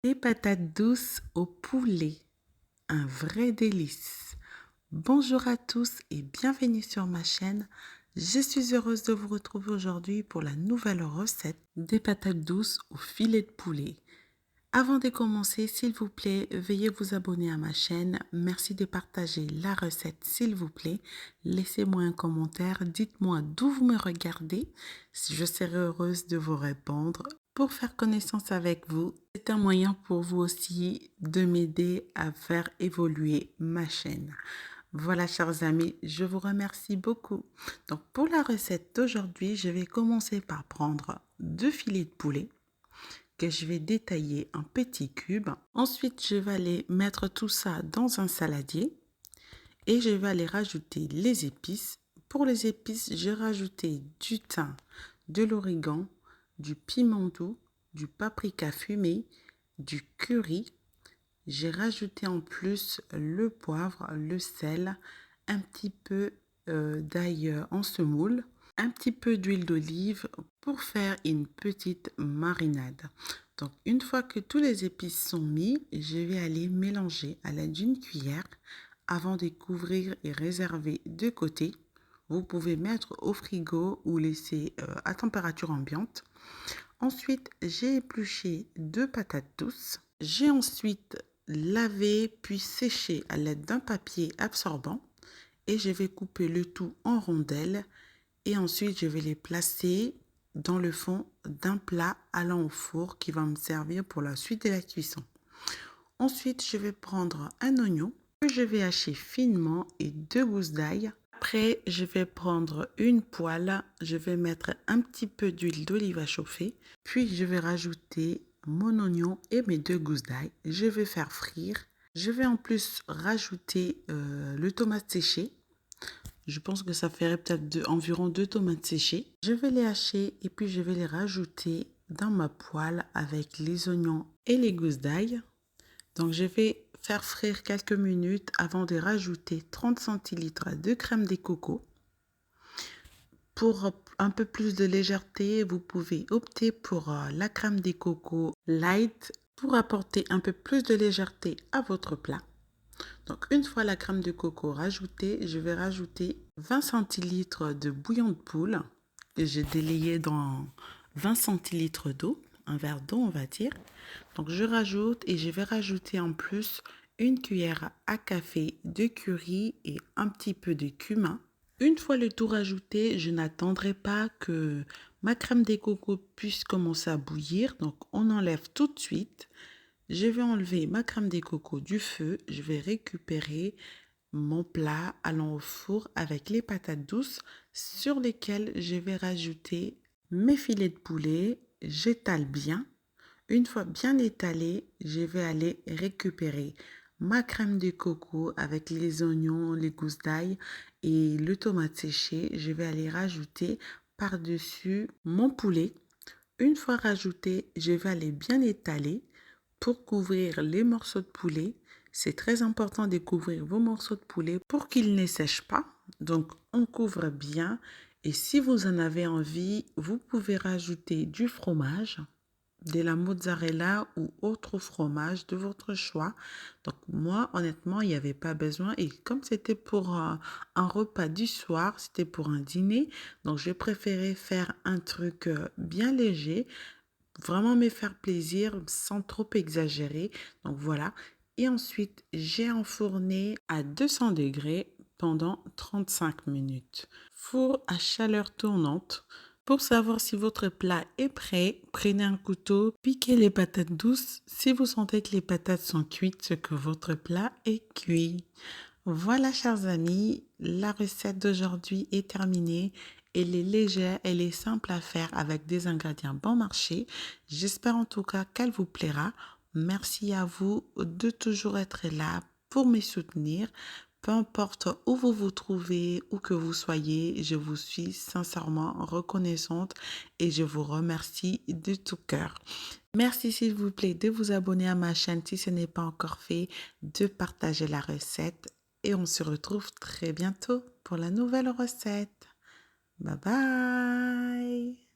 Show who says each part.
Speaker 1: Des patates douces au poulet, un vrai délice. Bonjour à tous et bienvenue sur ma chaîne. Je suis heureuse de vous retrouver aujourd'hui pour la nouvelle recette des patates douces au filet de poulet. Avant de commencer, s'il vous plaît, veuillez vous abonner à ma chaîne. Merci de partager la recette, s'il vous plaît. Laissez-moi un commentaire. Dites-moi d'où vous me regardez. Je serai heureuse de vous répondre. Pour faire connaissance avec vous, c'est un moyen pour vous aussi de m'aider à faire évoluer ma chaîne. Voilà, chers amis, je vous remercie beaucoup. Donc, pour la recette d'aujourd'hui, je vais commencer par prendre 2 filets de poulet que je vais détailler en petits cubes. Ensuite, je vais aller mettre tout ça dans un saladier et je vais aller rajouter les épices. Pour les épices, j'ai rajouté du thym, de l'origan, du piment doux, du paprika fumé, du curry. J'ai rajouté en plus le poivre, le sel, un petit peu d'ail en semoule, un petit peu d'huile d'olive pour faire une petite marinade. Donc une fois que tous les épices sont mis, je vais aller mélanger à l'aide d'une cuillère avant de couvrir et réserver de côté. Vous pouvez mettre au frigo ou laisser à température ambiante. Ensuite, j'ai épluché 2 patates douces. J'ai ensuite lavé puis séché à l'aide d'un papier absorbant et je vais couper le tout en rondelles et ensuite je vais les placer dans le fond d'un plat allant au four qui va me servir pour la suite de la cuisson. Ensuite, je vais prendre un oignon que je vais hacher finement et 2 gousses d'ail. Après, je vais prendre une poêle, je vais mettre un petit peu d'huile d'olive à chauffer, puis je vais rajouter mon oignon et mes 2 gousses d'ail. Je vais faire frire. Je vais en plus rajouter le tomate séché. Je pense que ça ferait peut-être environ 2 tomates séchées. Je vais les hacher et puis je vais les rajouter dans ma poêle avec les oignons et les gousses d'ail. Donc, je vais faire frire quelques minutes avant de rajouter 30 centilitres de crème de coco. Pour un peu plus de légèreté, vous pouvez opter pour la crème de coco light pour apporter un peu plus de légèreté à votre plat. Donc, une fois la crème de coco rajoutée, je vais rajouter 20 centilitres de bouillon de poule que j'ai délayé dans 20 centilitres d'eau, un verre d'eau on va dire. Donc, je rajoute et je vais rajouter en plus une cuillère à café de curry et un petit peu de cumin. Une fois le tout rajouté, je n'attendrai pas que ma crème de coco puisse commencer à bouillir. Donc, on enlève tout de suite. Je vais enlever ma crème de coco du feu. Je vais récupérer mon plat allant au four avec les patates douces sur lesquelles je vais rajouter mes filets de poulet. J'étale bien. Une fois bien étalé, je vais aller récupérer ma crème de coco avec les oignons, les gousses d'ail et le tomate séché. Je vais aller rajouter par-dessus mon poulet. Une fois rajouté, je vais aller bien étaler pour couvrir les morceaux de poulet. C'est très important de couvrir vos morceaux de poulet pour qu'ils ne sèchent pas. Donc, on couvre bien. Et si vous en avez envie, vous pouvez rajouter du fromage, de la mozzarella ou autre fromage de votre choix. Donc moi, honnêtement, il n'y avait pas besoin. Et comme c'était pour un repas du soir, c'était pour un dîner, donc j'ai préféré faire un truc bien léger, vraiment me faire plaisir sans trop exagérer. Donc voilà. Et ensuite, j'ai enfourné à 200 degrés pendant 35 minutes. Four à chaleur tournante. Pour savoir si votre plat est prêt, prenez un couteau, piquez les patates douces. Si vous sentez que les patates sont cuites, c'est que votre plat est cuit. Voilà, chers amis, la recette d'aujourd'hui est terminée. Elle est légère, elle est simple à faire avec des ingrédients bon marché. J'espère en tout cas qu'elle vous plaira. Merci à vous de toujours être là pour me soutenir. Peu importe où vous vous trouvez, où que vous soyez, je vous suis sincèrement reconnaissante et je vous remercie de tout cœur. Merci s'il vous plaît de vous abonner à ma chaîne si ce n'est pas encore fait, de partager la recette et on se retrouve très bientôt pour la nouvelle recette. Bye bye!